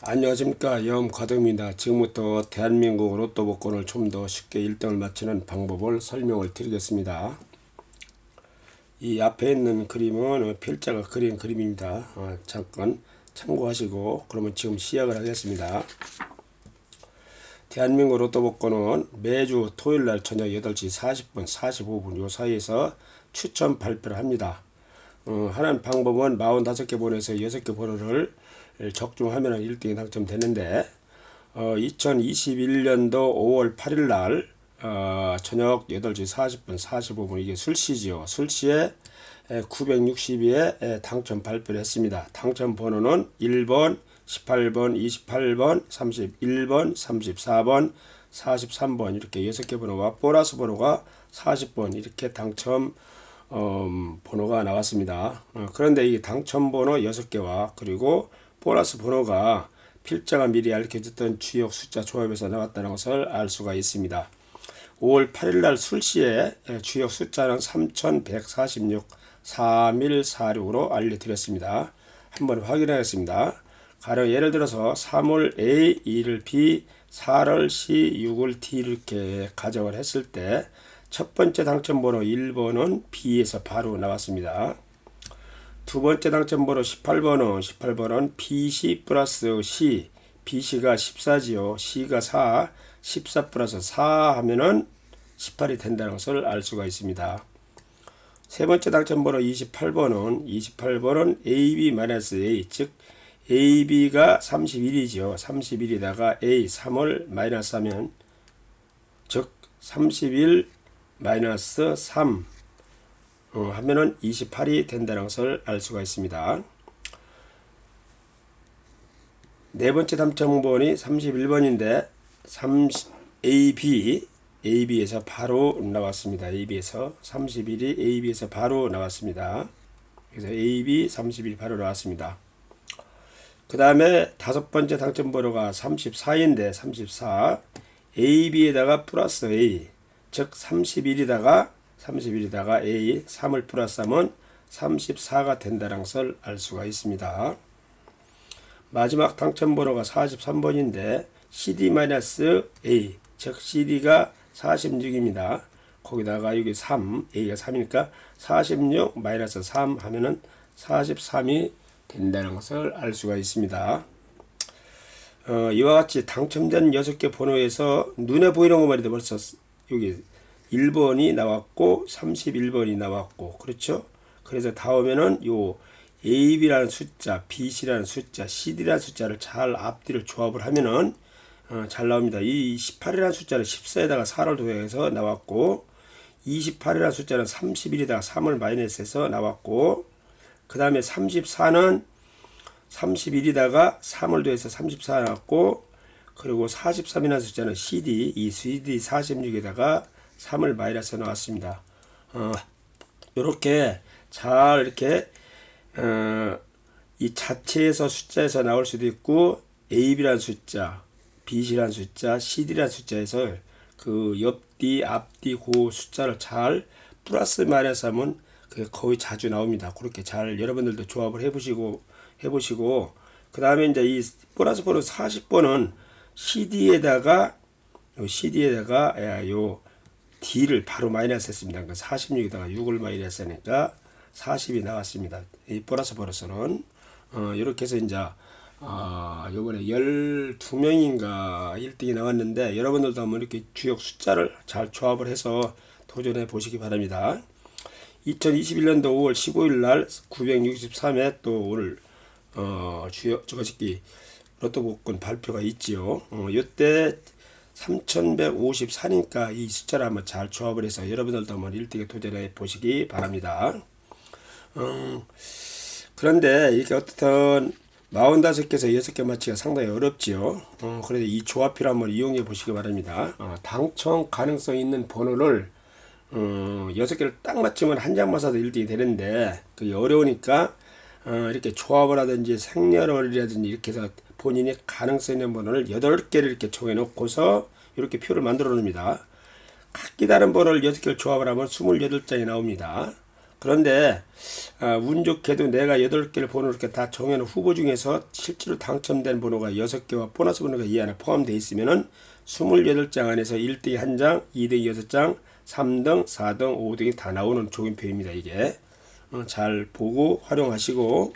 안녕하십니까, 염과동입니다. 지금부터 대한민국 로또 복권을 좀 더 쉽게 1등을 맞추는 방법을 설명을 드리겠습니다. 이 앞에 있는 그림은 필자가 그린 그림입니다. 잠깐 참고하시고 그러면 지금 시작을 하겠습니다. 대한민국 로또 복권은 매주 토요일날 저녁 8시 40분 45분 요 사이에서 추첨 발표를 합니다. 하는 방법은 45개 번호에서 6개 번호를 적중하면 1등이 당첨되는데 2021년도 5월 8일 날 저녁 8시 40분 45분 이게 술시지요. 술시에 962에 당첨 발표를 했습니다. 당첨 번호는 1번, 18번, 28번, 31번, 34번, 43번 이렇게 6개 번호와 보너스 번호가 40번 이렇게 당첨 번호가 나왔습니다. 그런데 이 당첨 번호 6개와 그리고 보너스 번호가 필자가 미리 알려줬던 주역 숫자 조합에서 나왔다는 것을 알 수가 있습니다. 5월 8일날 술시에 주역 숫자는 3146, 3146으로 알려드렸습니다. 한번 확인하겠습니다. 가령 예를 들어서 3월 A, 2를 B, 4를 C, 6을 D 이렇게 가정을 했을 때 첫 번째 당첨번호 1번은 B에서 바로 나왔습니다. 두 번째 당첨번호 18번은 BC 플러스 C, BC가 14지요. C가 4, 14 플러스 4 하면은 18이 된다는 것을 알 수가 있습니다. 세 번째 당첨번호 28번은 AB-A, 즉 AB가 31이죠. 31에다가 A 3을 마이너스 하면 즉 31 마이너스 3 하면은 28이 된다는 것을 알 수가 있습니다. 네 번째 당첨번이 31번인데 AB에서 바로 나왔습니다. AB에서 31이 AB에서 바로 나왔습니다. 그래서 AB 31이 바로 나왔습니다. 그 다음에 다섯 번째 당첨번호가 34인데 34 AB에다가 플러스 A 즉 31에다가 A 3을 플러스하면 34가 된다는 것을 알 수가 있습니다. 마지막 당첨번호가 43번인데 CD-A 즉 CD가 46입니다. 거기다가 여기 3 A가 3이니까 46 마이너스 3 하면은 43이 된다는 것을 알 수가 있습니다. 이와 같이 당첨된 6개 번호에서 눈에 보이는 것만 해도 벌써 여기 1번이 나왔고 31번이 나왔고 그렇죠. 그래서 다음에는 요 AB라는 숫자, BC라는 숫자, CD라는 숫자를 잘 앞뒤를 조합을 하면은 잘 나옵니다. 이 18이라는 숫자는 14에다가 4를 더해서 나왔고 28이라는 숫자는 31에다가 3을 마이너스해서 나왔고 그 다음에 34는 31에다가 3을 더해서 34 나왔고 그리고 43이라는 숫자는 이 CD 46에다가 3을 마이너스 나왔습니다. 이렇게 잘 이렇게 이 자체에서 숫자에서 나올 수도 있고 AB라는 숫자, BC라는 숫자, CD라는 숫자에서 그 옆뒤, 앞뒤 그 숫자를 잘 플러스 마이너스 하면 그게 거의 자주 나옵니다. 그렇게 잘 여러분들도 조합을 해보시고 그 다음에 이제 이 플러스 번호 40번은 CD에다가 요 D를 바로 마이너스 했습니다. 그러니까 46에다가 6을 마이너스 하니까 40이 나왔습니다. 이 보너스 번호는 이렇게 해서 이제 요번에 12명인가 1등이 나왔는데 여러분들도 한번 이렇게 주역 숫자를 잘 조합을 해서 도전해 보시기 바랍니다. 2021년도 5월 15일 날 963회 또 오늘 주역 저거짓기 로또 복권 발표가 있지요. 이때 3154니까 이 숫자를 한번 잘 조합을 해서 여러분들도 한번 1등에 도전해 보시기 바랍니다. 그런데 이렇게 어떻든 45개에서 6개 맞히기가 상당히 어렵지요. 그래서 이 조합표를 한번 이용해 보시기 바랍니다. 당첨 가능성 있는 번호를 6개를 딱 맞추면 한 장만 사도 1등이 되는데 그게 어려우니까 이렇게 조합을 하든지 생년월일이라든지 이렇게 해서 본인이 가능성 있는 번호를 8개를 이렇게 정해 놓고서 이렇게 표를 만들어 놓습니다. 각기 다른 번호를 6개를 조합을 하면 28장이 나옵니다. 그런데 운 좋게도 내가 8개를 번호를 이렇게 다 정해놓은 후보 중에서 실제로 당첨된 번호가 6개와 보너스 번호가 이 안에 포함되어 있으면은 28장 안에서 1등이 1장, 2등이 6장, 3등, 4등, 5등이 다 나오는 조견표입니다. 이게 잘 보고 활용하시고,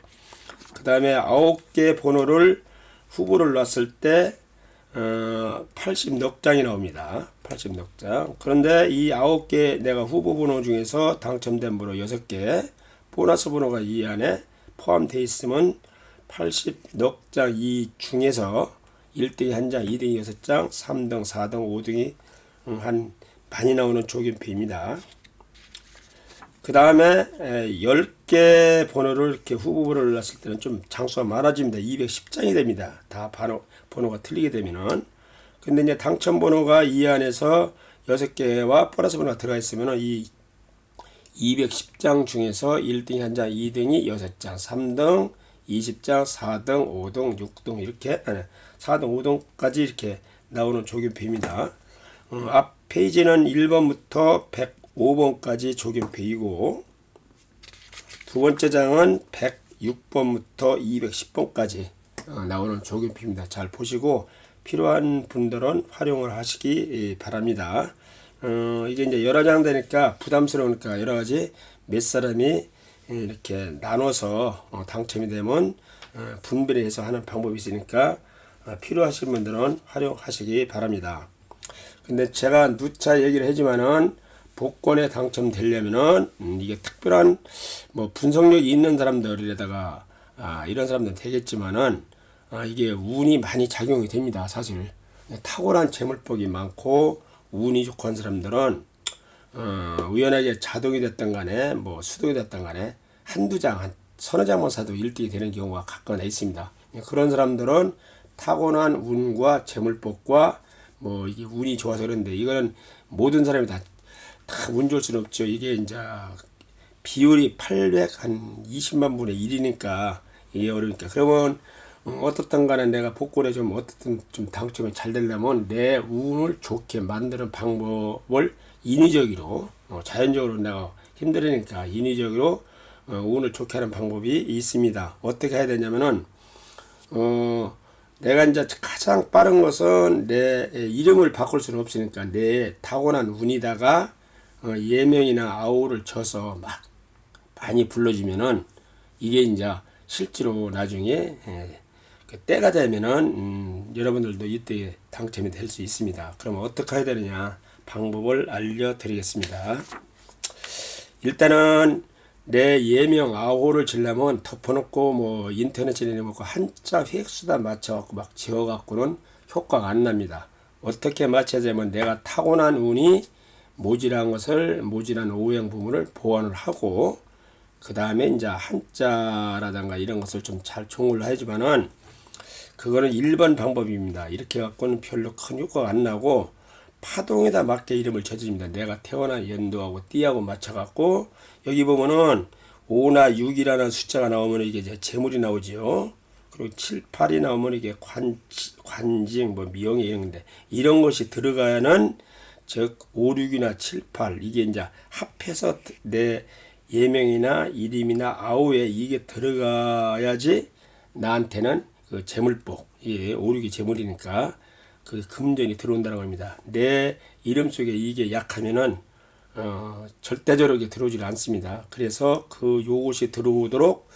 그 다음에 9개 번호를 후보를 놨을 때 80넉 장이 나옵니다. 80넉 장. 그런데 이 9개 내가 후보 번호 중에서 당첨된 번호 6개, 보너스 번호가 이 안에 포함되어 있으면 80넉 장 이 중에서 1등이 1장, 2등이 6장, 3등, 4등, 5등이 한 많이 나오는 조견표입니다. 그 다음에 10개 번호를 이렇게 후보 번호를 놨을 때는 좀 장수가 많아집니다. 210장이 됩니다. 다 번호가 틀리게 되면은. 근데 이제 당첨 번호가 이 안에서 6개와 보너스 번호가 들어가 있으면은 이 210장 중에서 1등이 1장, 2등이 6장, 3등, 20장, 4등, 5등, 6등 이렇게 4등, 5등까지 이렇게 나오는 조견표입니다. 앞 페이지는 1번부터 105번까지 조견표이고, 두 번째 장은 106번부터 210번까지 나오는 조견표입니다. 잘 보시고 필요한 분들은 활용을 하시기 바랍니다. 이게 이제 여러 장 되니까 부담스러우니까 여러 가지 몇 사람이 이렇게 나눠서 당첨이 되면 분배해서 하는 방법이 있으니까 필요하신 분들은 활용하시기 바랍니다. 근데 제가 누차 얘기를 하지만은 복권에 당첨되려면은 이게 특별한 뭐 분석력이 있는 사람들에다가 이런 사람들은 되겠지만은 이게 운이 많이 작용이 됩니다. 사실 탁월한 재물복이 많고 운이 좋고 한 사람들은 우연하게 자동이 됐던 간에 뭐 수동이 됐던 간에 한두 장, 한 서너 장만 사도 1등이 되는 경우가 가끔 있습니다. 그런 사람들은 타고난 운과 재물복과 뭐 이게 운이 좋아서 그런데, 이거는 모든 사람이 다 운 좋을 수는 없죠. 이게 이제 비율이 820만 분의 1이니까 이게 어려우니까. 그러면 어떻든 간에 내가 복권에 좀 어떻든 좀 당첨이 잘 되려면 내 운을 좋게 만드는 방법을 인위적으로 자연적으로 내가 힘들으니까 인위적으로 운을 좋게 하는 방법이 있습니다. 어떻게 해야 되냐면은 내가 이제 가장 빠른 것은 내 이름을 바꿀 수는 없으니까 내 타고난 운이다가 예명이나 아우를 쳐서 막 많이 불러주면은 이게 이제 실제로 나중에 그 때가 되면은 여러분들도 이때 당첨이 될 수 있습니다. 그럼 어떻게 해야 되느냐 방법을 알려드리겠습니다. 일단은 내 예명 아호를 지려면 덮어놓고 뭐 인터넷에 내놓고 한자 획수다 맞춰갖고 막 지어갖고는 효과가 안 납니다. 어떻게 맞춰야냐면 내가 타고난 운이 모질한 것을 모질한 오행 부분을 보완을 하고, 그 다음에 이제 한자라든가 이런 것을 좀 잘 총을 해주면은 그거는 1번 방법입니다. 이렇게 갖고는 별로 큰 효과가 안 나고 파동에다 맞게 이름을 쳐줍니다. 내가 태어난 연도하고 띠하고 맞춰갖고 여기 보면은 5나 6이라는 숫자가 나오면 이게 이제 재물이 나오지요. 그리고 7, 8이 나오면 이게 관징, 뭐 미용이 이런 건데, 이런 것이 들어가야는 즉 5, 6이나 7, 8 이게 이제 합해서 내 예명이나 이름이나 아우에 이게 들어가야지 나한테는 그 재물복, 예, 5, 6이 재물이니까 그 금전이 들어온다는 겁니다. 내 이름 속에 이게 약하면은 절대적으로 들어오질 않습니다. 그래서 그 요것이 들어오도록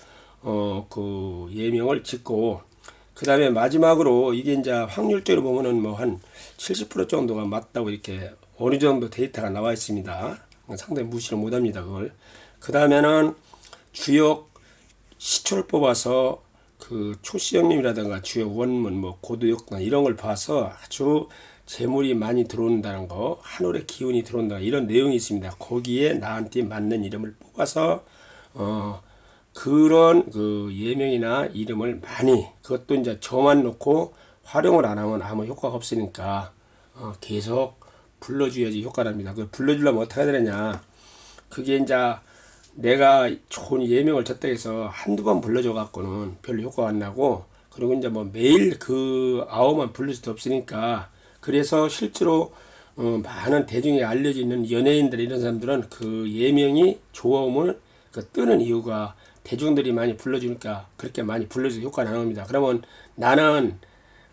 그 예명을 짓고, 그 다음에 마지막으로 이게 이제 확률적으로 보면은 뭐 한 70% 정도가 맞다고 이렇게 어느 정도 데이터가 나와 있습니다. 상당히 무시를 못 합니다, 그걸. 그 다음에는 주역 시초를 뽑아서 그 초시형님이라든가 주역 원문, 뭐 고도역단 이런 걸 봐서 아주 재물이 많이 들어온다는 거, 하늘의 기운이 들어온다 이런 내용이 있습니다. 거기에 나한테 맞는 이름을 뽑아서 그런 그 예명이나 이름을 많이, 그것도 이제 저만 놓고 활용을 안 하면 아무 효과가 없으니까 계속 불러줘야지 효과가 납니다. 그 불러주려면 어떻게 해야 되느냐, 그게 이제 내가 좋은 예명을 쳤다 해서 한두 번 불러줘 갖고는 별로 효과가 안 나고, 그리고 이제 뭐 매일 그 아우만 부를 수도 없으니까, 그래서 실제로 많은 대중에 알려져 있는 연예인들 이런 사람들은 그 예명이 좋으면 그 뜨는 이유가 대중들이 많이 불러주니까 그렇게 많이 불러줘서 효과가 나는 겁니다. 그러면 나는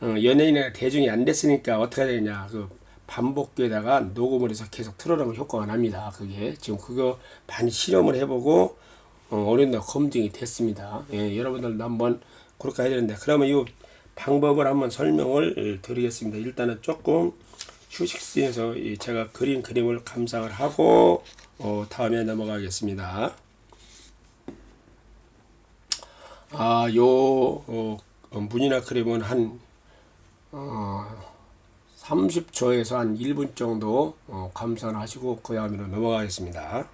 연예인이나 대중이 안 됐으니까 어떻게 해야 되냐, 그 반복기에다가 녹음을 해서 계속 틀어놓으면 효과가 납니다. 그게 지금 그거 많이 실험을 해보고 어느 정도 검증이 됐습니다. 예, 여러분들도 한번 그렇게 해야 되는데, 그러면 이 방법을 한번 설명을 드리겠습니다. 일단은 조금 휴식실에서 제가 그린 그림을 감상을 하고 다음에 넘어가겠습니다. 문이나 그림은 한 30초에서 한 1분 정도 감상을 하시고 그 다음으로 넘어가겠습니다.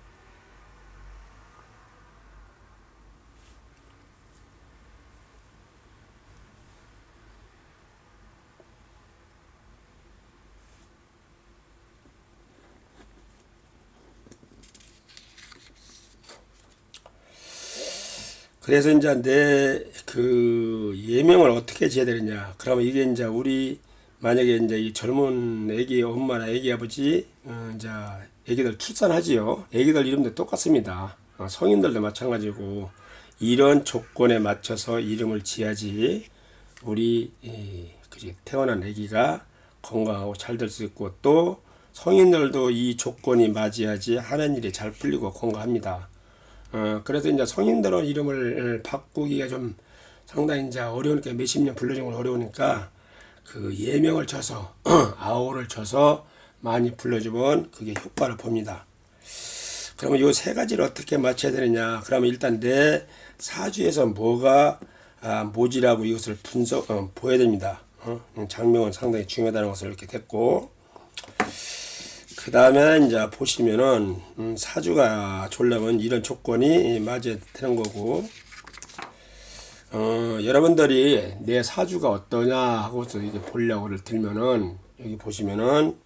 그래서 이제 내 그 예명을 어떻게 지어야 되느냐. 그러면 이게 이제 우리 만약에 이제 이 젊은 애기 엄마나 애기 아버지 이제 애기들 출산하지요. 애기들 이름도 똑같습니다. 성인들도 마찬가지고 이런 조건에 맞춰서 이름을 지어야지 우리 그지 태어난 애기가 건강하고 잘 될 수 있고, 또 성인들도 이 조건이 맞아야지 하는 일이 잘 풀리고 건강합니다. 그래서 이제 성인들은 이름을 바꾸기가 좀 상당히 이제 어려우니까, 몇십 년 불러준 건 어려우니까 그 예명을 쳐서 아우를 쳐서 많이 불러주면 그게 효과를 봅니다. 그러면 요 세 가지를 어떻게 맞춰야 되느냐. 그러면 일단 내 사주에서 뭐가 모지라고 이것을 보여야 됩니다. 장명은 상당히 중요하다는 것을 이렇게 됐고, 그 다음에 이제 보시면은 사주가 좋려면 이런 조건이 맞아야 되는 거고, 여러분들이 내 사주가 어떠냐 하고서 이게 보려고를 들면은 여기 보시면은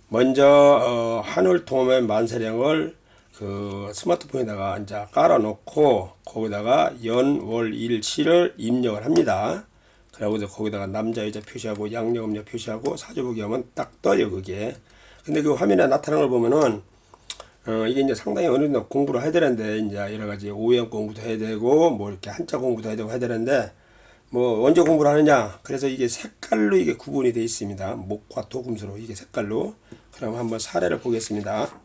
먼저 하늘 도면 만세령을 그 스마트폰에다가 이제 깔아놓고 거기다가 연, 월, 일, 시를 입력을 합니다. 그리고 거기다가 남자, 여자 표시하고 양력, 음력 표시하고 사주 보기 하면 딱 떠요 그게. 근데 그 화면에 나타나는 걸 보면은 이게 이제 상당히 어느 정도 공부를 해야 되는데, 이제 여러 가지 오형 공부도 해야 되고 뭐 이렇게 한자 공부도 해야 되고 해야 되는데, 뭐 언제 공부를 하느냐. 그래서 이게 색깔로 이게 구분이 되어 있습니다. 목화 토금수로 이게 색깔로. 그럼 한번 사례를 보겠습니다.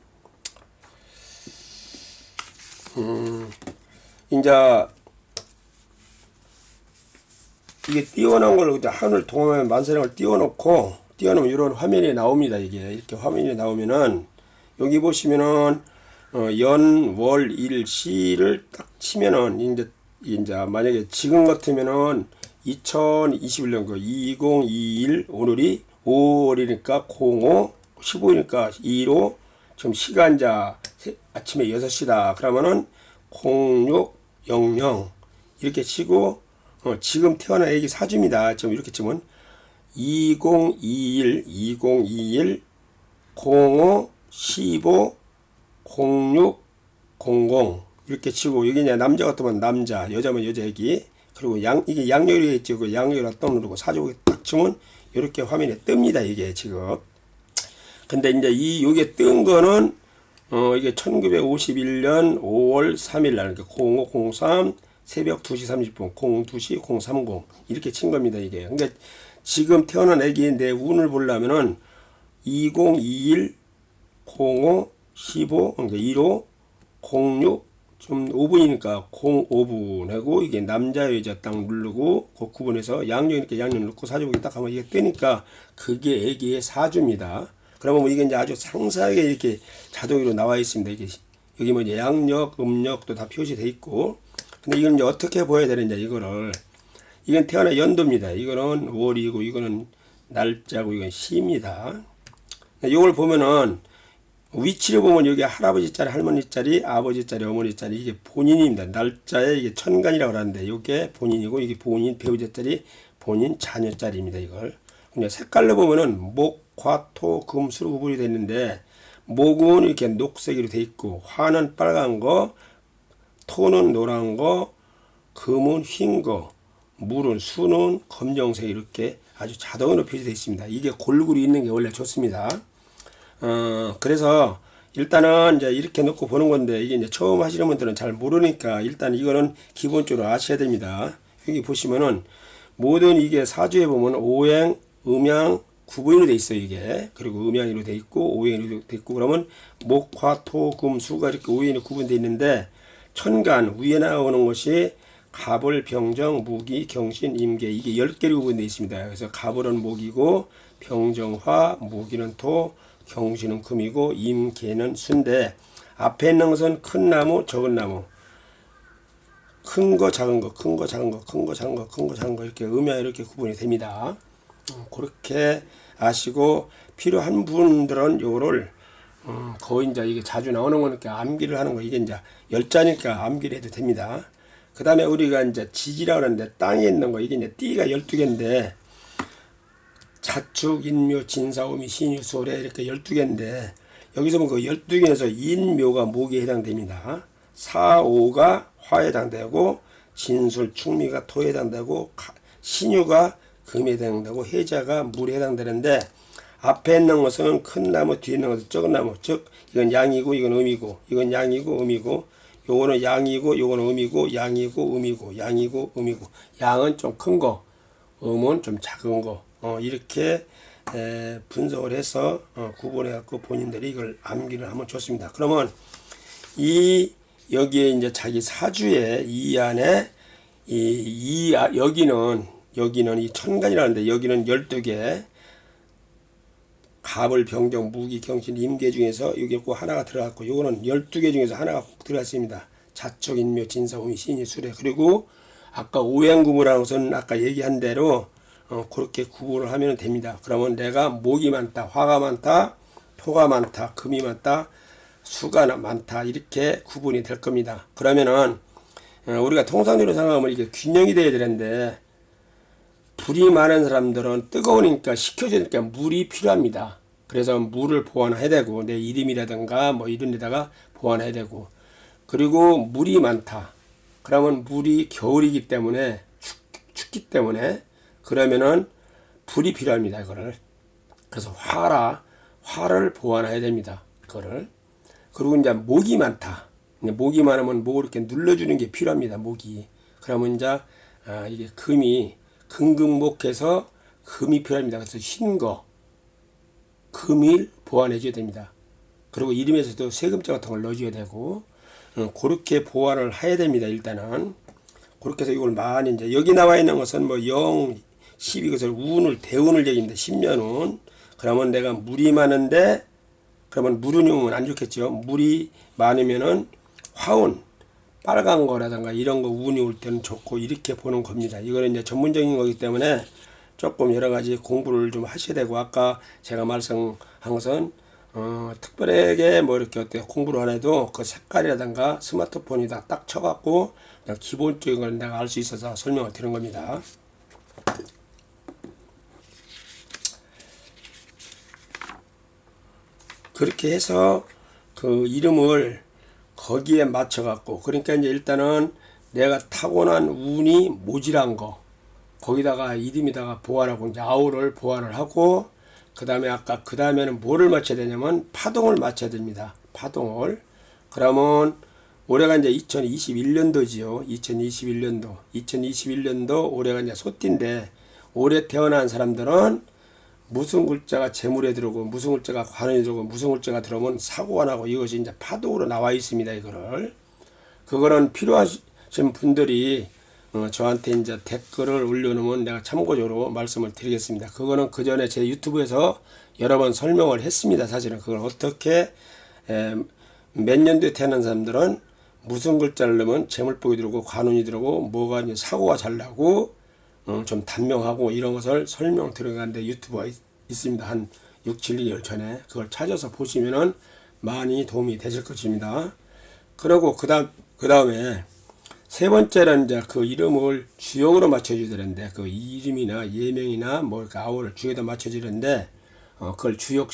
이제 이게 띄워놓은 걸 하늘 동화면 만세령을 띄워놓으면 이런 화면이 나옵니다. 이게 이렇게 화면이 나오면은 여기 보시면은 연, 월, 일, 시를 딱 치면은 이제 만약에 지금 같으면은 2021년 그 2021 오늘이 5월이니까 05 15이니까 25 지금 시간자 아침에 6시다. 그러면은 0600 이렇게 치고 지금 태어난 애기 사주입니다. 지금 이렇게 치면 2021 05 15 06 00 이렇게 치고, 여기 이제 남자 같으면 남자, 여자면 여자 애기, 그리고 이게 양력이 있죠. 그 양력을 딱 누르고 사주보기 딱 치면 이렇게 화면에 뜹니다. 이게 지금. 근데 이제 요게 뜬 거는 이게 1951년 5월 3일 날, 그러니까 0503 새벽 2시 30분 02시 030 이렇게 친 겁니다. 이게. 그러니까 지금 태어난 애기 내 운을 보려면은 2021 05 15 그러니까 15 06 좀 5분이니까 05분 하고, 이게 남자 여자 딱 누르고 그 구분해서 양력이니까 양력 넣고 사주보기 딱 하면 이게 뜨니까 그게 애기의 사주입니다. 그러면 이게 이제 아주 상세하게 이렇게 자동으로 나와 있습니다. 이게 여기 뭐 이제 양력, 음력도 다 표시돼 있고. 근데 이건 이제 어떻게 보여야 되느냐, 이거를. 이건 태어난 연도입니다. 이거는 월이고 이거는 날짜고 이건 시입니다. 이걸 보면은 위치를 보면 여기 할아버지 자리, 할머니 자리, 아버지 자리, 어머니 자리, 이게 본인입니다. 날짜에 이게 천간이라고 하는데 이게 본인이고, 이게 본인 배우자 자리, 본인 자녀 자리입니다. 이걸. 근데 색깔로 보면은 목, 화, 토, 금, 수로 구분이 되어 있는데, 목은 이렇게 녹색으로 돼 있고, 화는 빨간 거, 토는 노란 거, 금은 흰 거, 물은 수는 검정색, 이렇게 아주 자동으로 표시되어 있습니다. 이게 골고루 있는 게 원래 좋습니다. 그래서 일단은 이제 이렇게 놓고 보는 건데 이게 이제 처음 하시는 분들은 잘 모르니까 일단 이거는 기본적으로 아셔야 됩니다. 여기 보시면은 모든 이게 사주에 보면 오행, 음양, 구분이 돼 있어요 이게. 그리고 음양으로 돼 있고 오행으로 돼 있고 그러면 목, 화, 토, 금, 수가 이렇게 오행이 구분돼 있는데 천간 위에 나오는 것이 갑을, 병정, 무기, 경신, 임계 이게 10개로 구분되어 있습니다. 그래서 갑을은 목이고 병정, 화, 무기는 토, 경신은 금이고 임계는 수인데 앞에 있는 것은 큰 나무, 적은 나무 큰 거, 작은 거, 큰 거, 작은 거, 큰 거, 작은 거, 큰 거, 작은 거 이렇게 음양 이렇게 구분이 됩니다. 그렇게 아시고 필요한 분들은 요거를 거의 이제 이게 자주 나오는 거니까 암기를 하는 거 이게 이제 열자니까 암기를 해도 됩니다. 그 다음에 우리가 이제 지지라 그러는데 땅에 있는 거 이게 이제 띠가 12개인데 자축, 인묘, 진사오미, 신유, 소래 이렇게 12개인데 여기서 보면 그 12개에서 인묘가 목에 해당됩니다. 사오가 화에 해당되고 진술, 충미가 토에 해당되고 신유가 금에 해당되고 해자가 물에 해당되는데 앞에 있는 것은 큰 나무, 뒤에 있는 것은 적은 나무. 즉 이건 양이고 이건 음이고 이건 양이고 음이고 요거는 양이고 요거는 음이고 양이고 음이고 양이고 음이고 양은 좀 큰 거, 음은 좀 작은 거 이렇게 분석을 해서 구분해 갖고 본인들이 이걸 암기를 하면 좋습니다. 그러면 이 여기에 이제 자기 사주에 이 안에 여기는 이 천간이라는데 여기는 12개 갑을, 병정, 무기, 경신, 임계 중에서 여기 꼭 하나가 들어갔고 요거는 12개 중에서 하나가 꼭 들어갔습니다. 자축, 인묘, 진사, 오미, 신이, 수래. 그리고 아까 오행구무라는 것은 아까 얘기한 대로 그렇게 구분을 하면 됩니다. 그러면 내가 목이 많다, 화가 많다, 토가 많다, 금이 많다, 수가 많다 이렇게 구분이 될 겁니다. 그러면은 우리가 통상적으로 생각하면 이게 균형이 돼야 되는데 불이 많은 사람들은 뜨거우니까 식혀주니까 물이 필요합니다. 그래서 물을 보완해야 되고 내 이름이라든가 뭐 이런 데다가 보완해야 되고 그리고 물이 많다. 그러면 물이 겨울이기 때문에 춥기 때문에 그러면은 불이 필요합니다. 이거를 그래서 화를 보완해야 됩니다. 그거를 그리고 이제 목이 많다. 목이 많으면 목을 이렇게 눌러주는 게 필요합니다. 목이 그러면 이제 이게 금이 금금목해서 금이 필요합니다. 그래서 흰거 금일 보완해줘야 됩니다. 그리고 이름에서도 세금자 같은 걸 넣어줘야 되고 그렇게 보완을 해야 됩니다. 일단은 그렇게 해서 이걸 많이 이제 여기 나와 있는 것은 뭐 0, 10 이것을 운을 대운을 얘기입니다. 10년운 그러면 내가 물이 많은데 그러면 물운이 오면 안 좋겠죠. 물이 많으면은 화운 빨간 거라든가 이런 거 운이 올 때는 좋고 이렇게 보는 겁니다. 이거는 이제 전문적인 거기 때문에 조금 여러 가지 공부를 좀 하셔야 되고 아까 제가 말씀한 것은 특별하게 뭐 이렇게 어떻게 공부를 안 해도 그 색깔이라든가 스마트폰에다 딱 쳐갖고 그냥 기본적인 걸 내가 알 수 있어서 설명을 드리는 겁니다. 그렇게 해서 그 이름을 거기에 맞춰 갖고 그러니까 이제 일단은 내가 타고난 운이 모질한 거 거기다가 이름에다가 보완하고 이제 아우를 보완을 하고 그 다음에는 뭐를 맞춰야 되냐면 파동을 맞춰야 됩니다. 파동을 그러면 올해가 이제 2021년도지요. 2021년도 올해가 이제 소띠인데 올해 태어난 사람들은 무슨 글자가 재물에 들어오고 무슨 글자가 관원에 들어오고 무슨 글자가 들어오면 사고가 나고 이것이 이제 파동으로 나와 있습니다. 그거는 필요하신 분들이 저한테 이제 댓글을 올려놓으면 내가 참고적으로 말씀을 드리겠습니다. 그거는 그 전에 제 유튜브에서 여러 번 설명을 했습니다. 사실은 그걸 어떻게 몇 년도에 태어난 사람들은 무슨 글자를 넣으면 재물복이 들어오고 관운이 들어오고 뭐가 이제 사고가 잘 나고 좀 단명하고 이런 것을 설명 들어가는데 유튜브가 있습니다. 한 6, 7개월 전에 그걸 찾아서 보시면은 많이 도움이 되실 것입니다. 그리고 그 다음에 세 번째는 이제 그 이름을 주역으로 맞춰줘야 되는데 그 이름이나 예명이나 뭐 이렇게 아우를 주역에다 맞춰주는데 그걸 주역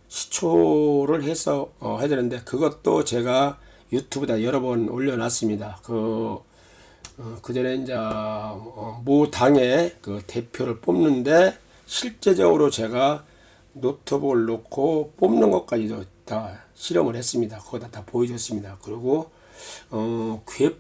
시초를 해서 해야 되는데 그것도 제가 유튜브에다 여러 번 올려놨습니다. 그 전에 이제 모 당의 그 대표를 뽑는데 실제적으로 제가 노트북을 놓고 뽑는 것까지도 다 실험을 했습니다. 거기다 다 보여줬습니다. 그리고